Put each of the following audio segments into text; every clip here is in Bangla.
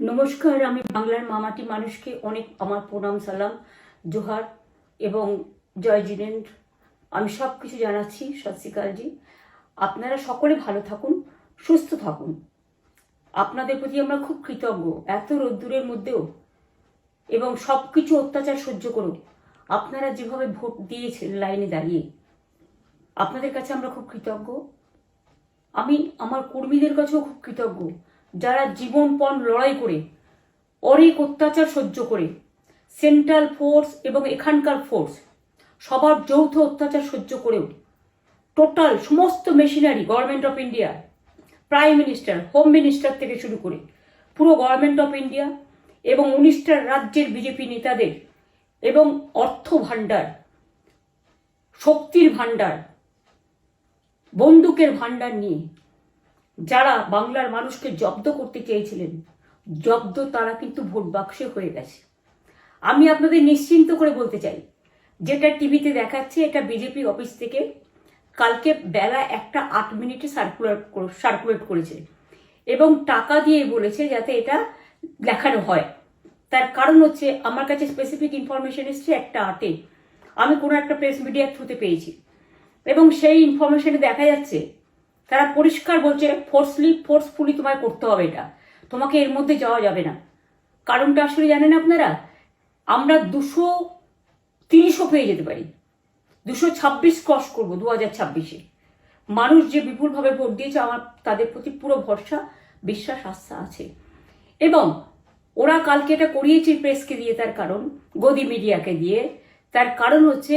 নমস্কার, আমি বাংলার মামাটি মানুষকে অনেক আমার প্রণাম, সালাম, জোহার এবং জয় জিনেন্দ্র। আমি সব কিছু জানাচ্ছি। সত শ্রী আকাল জি। আপনারা সকলে ভালো থাকুন, সুস্থ থাকুন। আপনাদের প্রতি আমরা খুব কৃতজ্ঞ। এত রোদ্দুরের মধ্যেও এবং সব কিছু অত্যাচার সহ্য করুন আপনারা যেভাবে ভোট দিয়েছেন লাইনে দাঁড়িয়ে, আপনাদের কাছে আমরা খুব কৃতজ্ঞ। আমি আমার কর্মীদের কাছেও খুব কৃতজ্ঞ, যারা জীবনপণ লড়াই করে অনেক অত্যাচার সহ্য করে সেন্ট্রাল ফোর্স এবং এখানকার ফোর্স সবার যৌথ অত্যাচার সহ্য করেও টোটাল সমস্ত machinery government of India, prime minister, home minister থেকে শুরু করে পুরো গভর্নমেন্ট অফ ইন্ডিয়া এবং 19টা রাজ্যের বিজেপি নেতাদের এবং অর্থ ভাণ্ডার, শক্তির ভাণ্ডার, বন্দুকের ভাণ্ডার নিয়ে যারা বাংলার মানুষকে জব্দ করতে চেয়েছিলেন, জব্দ তারা কিন্তু ভোট বাক্সে হয়ে গেছে। আমি আপনাদের নিশ্চিন্ত করে বলতে চাই, যেটা টিভিতে দেখাচ্ছে এটা বিজেপি অফিস থেকে কালকে বেলা 1:08 সার্কুলেট করেছে এবং টাকা দিয়ে বলেছে যাতে এটা দেখানো হয়। তার কারণ হচ্ছে আমার কাছে স্পেসিফিক ইনফরমেশন এসছে 1:08 আমি কোনো একটা প্রেস মিডিয়ার থ্রুতে পেয়েছি এবং সেই ইনফরমেশনে দেখা যাচ্ছে তারা পরিষ্কার বলছে ফোর্সফুলি তোমায় করতে হবে, এটা তোমাকে এর মধ্যে যাওয়া যাবে না। কারণটা আসলে জানেন আপনারা, আমরা 230ও পেয়ে যেতে পারি, 226 ক্রস করবো 2026-এ। মানুষ যে বিপুলভাবে ভোট দিয়েছে, আমার তাদের প্রতি পুরো ভরসা, বিশ্বাস, আস্থা আছে। এবং ওরা কালকে এটা করিয়েছে প্রেসকে দিয়ে, তার কারণ গদি মিডিয়াকে দিয়ে। তার কারণ হচ্ছে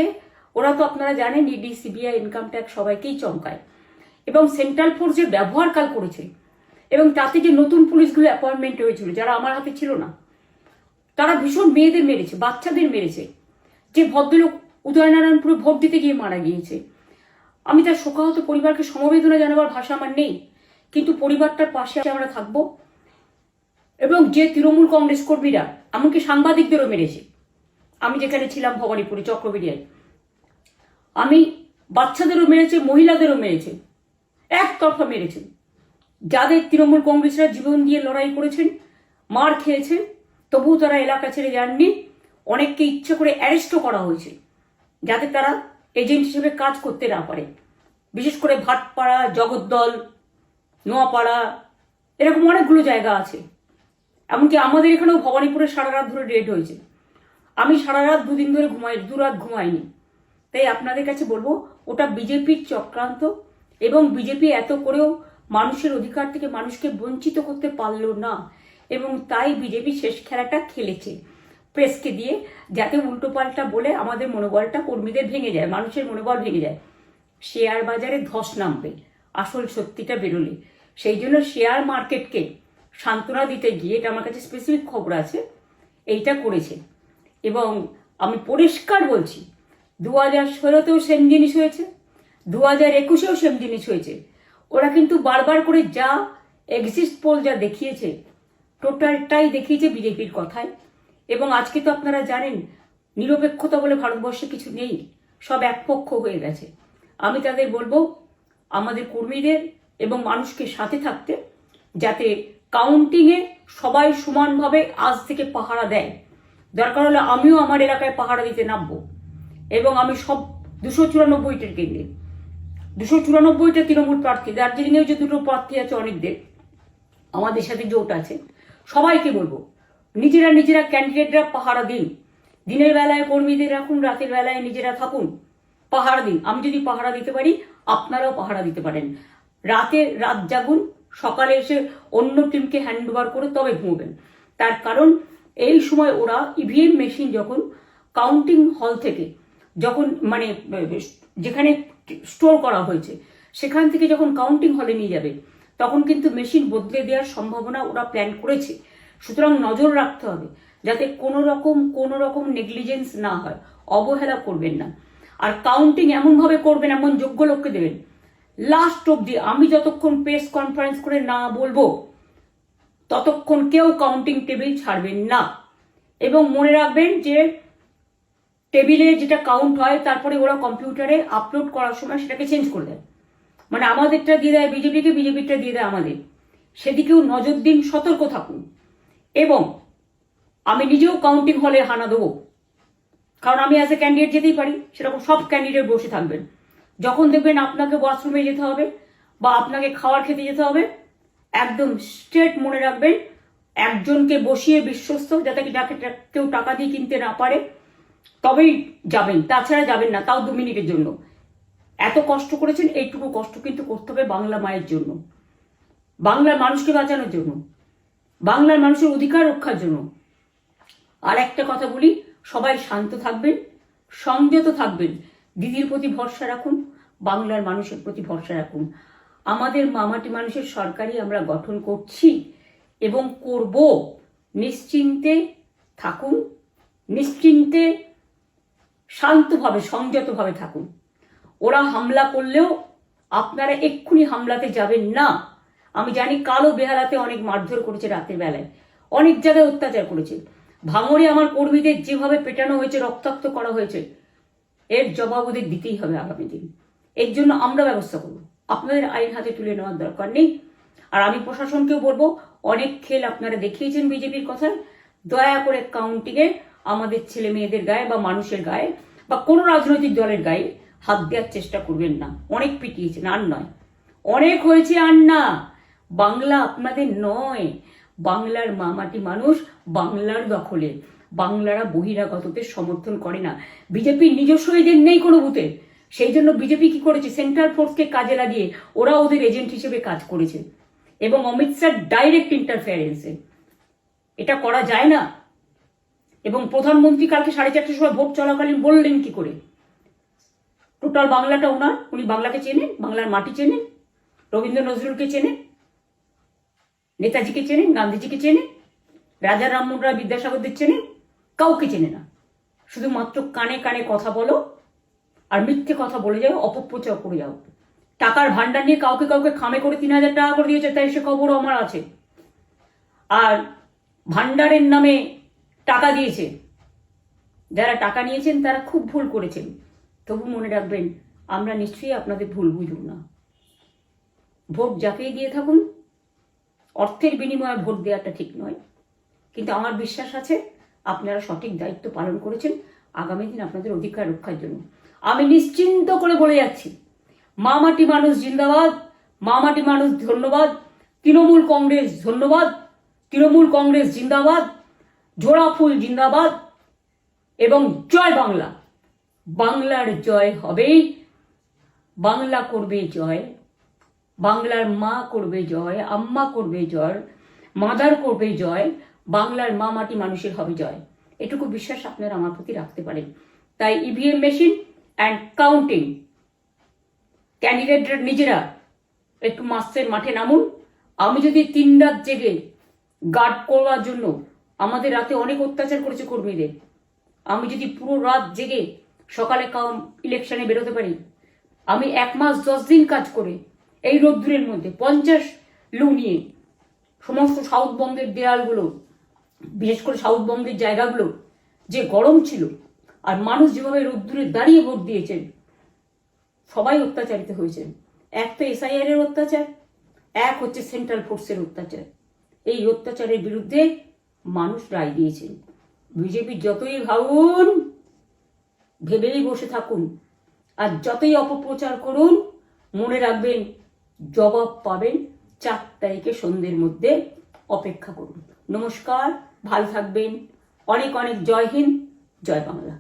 ওরা তো আপনারা জানেন ইডি, সিবিআই, ইনকাম ট্যাক্স সবাইকেই চমকায় এবং সেন্ট্রাল ফোর্স যে ব্যবহার কাল করেছে এবং তাতে যে নতুন পুলিশগুলো অ্যাপয়েন্টমেন্ট হয়েছিল যারা আমার হাতে ছিল না, তারা ভীষণ মেয়েদের মেরেছে, বাচ্চাদের মেরেছে। যে ভদ্রলোক উদয়নারায়ণপুরে ভোট দিতে গিয়ে মারা গিয়েছে, আমি তার শোকাহত পরিবারকে সমবেদনা জানাবার ভাষা আমার নেই, কিন্তু পরিবারটার পাশে আমরা থাকবো। এবং যে তৃণমূল কংগ্রেস কর্মীরা এমনকি সাংবাদিকদেরও মেরেছে, আমি যেখানে ছিলাম ভবানীপুরে চক্রবেড়িয়ায়, আমি বাচ্চাদেরও মেরেছে, মহিলাদেরও মেরেছে, একতরফা মেরেছে। যাদের তৃণমূল কংগ্রেসরা জীবন দিয়ে লড়াই করেছেন, মার খেয়েছেন, তবুও তারা এলাকা ছেড়ে যাননি। অনেককে ইচ্ছে করে অ্যারেস্টও করা হয়েছে যাতে তারা এজেন্ট হিসেবে কাজ করতে না পারে। বিশেষ করে ভাটপাড়া, জগদ্দল, নোয়াপাড়া, এরকম অনেকগুলো জায়গা আছে। এমনকি আমাদের এখানেও ভবানীপুরে সারা রাত ধরে রেড হয়েছে। আমি সারা রাত 2 দিন ধরে দুরাত ঘুমাইনি। তাই আপনাদের কাছে বলবো, ওটা বিজেপির চক্রান্ত এবং বিজেপি এত করেও মানুষের অধিকার থেকে মানুষকে বঞ্চিত করতে পারলো না এবং তাই বিজেপি শেষ খেলাটা খেলেছে প্রেসকে দিয়ে, যাতে উল্টোপাল্টা বলে আমাদের মনোবলটা কর্মীদের ভেঙে যায়, মানুষের মনোবল ভেঙে যায়। শেয়ার বাজারে ধস নামবে আসল সত্যিটা বেরোলে। সেই জন্য শেয়ার মার্কেটকে সান্ত্বনা দিতে গিয়ে, এটা আমার কাছে স্পেসিফিক খবর আছে, এইটা করেছে। এবং আমি পরিষ্কার বলছি, 2016তেও সেম জিনিস হয়েছে, 2021-এও সেম জিনিস হয়েছে। ওরা কিন্তু বারবার করে যা এক্সিস্ট পোল যা দেখিয়েছে, টোটালটাই দেখিয়েছে বিজেপির কথায়। এবং আজকে তো আপনারা জানেন নিরপেক্ষতা বলে ভারতবর্ষে কিছু নেই, সব একপক্ষ হয়ে গেছে। আমি তাদের বলবো আমাদের কর্মীদের এবং মানুষকে সাথে থাকতে, যাতে কাউন্টিংয়ে সবাই সমানভাবে আজ থেকে পাহারা দেয়। দরকার হলে আমিও আমার এলাকায় পাহারা দিতে নামবো এবং আমি সব 294টা কেন্দ্রে, 294টা তৃণমূল প্রার্থী, দার্জিলিংয়েও যে 2টো প্রার্থী আছে অনেকদের, আমাদের সাথে জোট আছে, সবাইকে বলবো নিজেরা ক্যান্ডিডেটরা পাহারা দিন। দিনের বেলায় কর্মীদের রাখুন, রাতের বেলায় নিজেরা থাকুন, পাহারা দিন। আমি যদি পাহারা দিতে পারি, আপনারাও পাহারা দিতে পারেন। রাত জাগুন, সকালে এসে অন্য টিমকে হ্যান্ড ওভার করে তবে ঘুমবেন। তার কারণ এই সময় ওরা ইভিএম মেশিন যখন কাউন্টিং হল থেকে, যখন মানে যেখানে স্টোর করা হয়েছে সেখান থেকে যখন কাউন্টিং হলে নিয়ে যাবে, তখন কিন্তু মেশিন বদলে দেওয়ার সম্ভাবনা ওরা প্ল্যান করেছে। সুতরাং নজর রাখতে হবে যাতে কোনো রকম নেগলিজেন্স না হয়, অবহেলা করবেন না। আর কাউন্টিং এমনভাবে করবেন, এমন যোগ্য লোককে দেবেন লাস্ট অব্দি। আমি যতক্ষণ প্রেস কনফারেন্স করে না বলবো ততক্ষণ কেউ কাউন্টিং টেবিল ছাড়বেন না। এবং মনে রাখবেন যে টেবিলে যেটা কাউন্ট হয় তারপরে ওরা কম্পিউটারে আপলোড করার সময় সেটাকে চেঞ্জ করে দেয়, মানে আমাদেরটা দিয়ে দেয় বিজেপিকে, বিজেপিটা দিয়ে দেয় আমাদের। সেদিকেও নজর দিন, সতর্ক থাকুন। এবং আমি নিজেও কাউন্টিং হলে হানা দেবো, কারণ আমি অ্যাজ এ ক্যান্ডিডেট যেতেই পারি, সেরকম সব ক্যান্ডিডেট বসে থাকবেন। যখন দেখবেন আপনাকে ওয়াশরুমে যেতে হবে বা আপনাকে খাবার খেতে যেতে হবে, একদম স্ট্রেট মনে রাখবেন, একজনকে বসিয়ে বিশ্বস্ত, যাতে যাকে কেউ টাকা দিয়ে কিনতে না পারে, তবেই যাবেন, তাছাড়া যাবেন না, তাও 2 মিনিটের জন্য। এত কষ্ট করেছেন, এইটুকু কষ্ট কিন্তু করতে হবে বাংলা মায়ের জন্য, বাংলার মানুষকে বাঁচানোর জন্য, বাংলার মানুষের অধিকার রক্ষার জন্য। আর একটা কথা বলি, সবাই শান্ত থাকবেন, সংযত থাকবেন, দিদির প্রতি ভরসা রাখুন, বাংলার মানুষের প্রতি ভরসা রাখুন। আমাদের মামাটি মানুষের সরকারই আমরা গঠন করছি এবং করব। নিশ্চিন্তে থাকুন, নিশ্চিন্তে শান্তভাবে সংযতভাবে থাকুন। ওরা হামলা করলেও আপনারা এক্ষুনি হামলাতে যাবেন না। আমি জানি কালো বেহালাতে অনেক মারধর করেছে, রাতের বেলায় অনেক জায়গায় অত্যাচার করেছে। ভাঙড়ে আমার কর্মীদের যেভাবে পেটানো হয়েছে, রক্তাক্ত করা হয়েছে, এর জবাব ওদের দিতেই হবে আগামী দিন। এর জন্য আমরা ব্যবস্থা করব, আপনাদের আইন হাতে তুলে নেওয়ার দরকার নেই। আর আমি প্রশাসনকেও বলবো, অনেক খেল আপনারা দেখিয়েছেন বিজেপির কথায়, দয়া করে কাউন্টিংয়ে আমাদের ছেলে মেয়েদের গায়ে বা মানুষের গায়ে বা কোনো রাজনৈতিক দলের গায়ে হাত দেওয়ার চেষ্টা করবেন না। অনেক পিটিয়েছেন, আর নয়, অনেক হয়েছে, আর না। বাংলা আপনাদের নয়, বাংলার মামাটি মানুষ বাংলার দখলে। বাংলারা বহিরাগতদের সমর্থন করে না, বিজেপির নিজস্ব এজেন্ট নেই কোনো বুথে। সেই জন্য বিজেপি কি করেছে, সেন্ট্রাল ফোর্সকে কাজে লাগিয়ে ওরা ওদের এজেন্ট হিসেবে কাজ করেছে, এবং অমিত শাহ ডাইরেক্ট ইন্টারফেয়ারেন্সে। এটা করা যায় না। এবং প্রধানমন্ত্রী কালকে 4:30টার সময় ভোট চলাকালীন বললেন কি করে, টোটাল বাংলাটা ওনার, উনি বাংলাকে চেনেন, বাংলার মাটি চেনেন, রবীন্দ্র নজরুলকে চেনেন, নেতাজিকে চেনেন, গান্ধীজিকে চেনেন, রাজা রামমোহন রায়, বিদ্যাসাগরদের চেনেন, কাউকে চেনে না। শুধুমাত্র কানে কানে কথা বলো আর মিথ্যে কথা বলে যাও, অপপ্রচার করে যাও। টাকার ভান্ডার নিয়ে কাউকে কাউকে খামে করে 3,000 টাকা করে দিয়েছে, তাই সে খবরও আমার আছে। আর ভান্ডারের নামে টাকা দিয়েছে, যারা টাকা নিয়েছেন তারা খুব ভুল করেছেন। তবু মনে রাখবেন, আমরা নিশ্চয়ই আপনাদের ভুল বুঝব না। ভোট যাকেই দিয়ে থাকুন, অর্থের বিনিময়ে ভোট দেওয়াটা ঠিক নয়, কিন্তু আমার বিশ্বাস আছে আপনারা সঠিক দায়িত্ব পালন করেছেন আগামী দিন আপনাদের অধিকার রক্ষার জন্য। আমি নিশ্চিন্ত করে বলে যাচ্ছি, মামাটি মানুষ জিন্দাবাদ, মামাটি মানুষ ধন্যবাদ, তৃণমূল কংগ্রেস ধন্যবাদ, তৃণমূল কংগ্রেস জিন্দাবাদ, ঝোড়াফুল জিন্দাবাদ, এবং জয় বাংলা। বাংলার জয় হবেই, বাংলা করবে জয়, বাংলার মা করবে জয়, আম্মা করবে জয়, মাদার করবে জয়, বাংলার মা মাটি মানুষের হবে জয়। এটুকু বিশ্বাস আপনারা আমার প্রতি রাখতে পারেন। তাই ইভিএম মেশিন অ্যান্ড কাউন্টিং, ক্যান্ডিডেটরা নিজেরা একটু মাঠে নামুন। আমি যদি 3 রাত জেগে গার্ড করবার জন্য, আমাদের রাতে অনেক অত্যাচার করেছে কর্মীদের, আমি যদি পুরো রাত জেগে সকালে ইলেকশনে বেরোতে পারি, আমি 1 মাস 10 দিন কাজ করে এই রোদ্দুরের মধ্যে 50 লু নিয়ে সমস্ত সাউথবঙ্গের দেয়ালগুলো, বিশেষ করে সাউথবঙ্গের জায়গাগুলো যে গরম ছিল, আর মানুষ যেভাবে রোদ্দুরে দাঁড়িয়ে ভোট দিয়েছেন, সবাই অত্যাচারিত হয়েছেন। এক তো SIR এর অত্যাচার, এক হচ্ছে সেন্ট্রাল ফোর্সের অত্যাচার। এই অত্যাচারের বিরুদ্ধে মানুষ রায় দিয়েছেন। বিজেপি যতই ভাবুন, ভেবেই বসে থাকুন, আর যতই অপপ্রচার করুন, মনে রাখবেন জবাব পাবেন 4 তারিখে সন্ধ্যের মধ্যে। অপেক্ষা করুন। নমস্কার, ভালো থাকবেন। অনেক অনেক জয় হিন্দ, জয় বাংলা।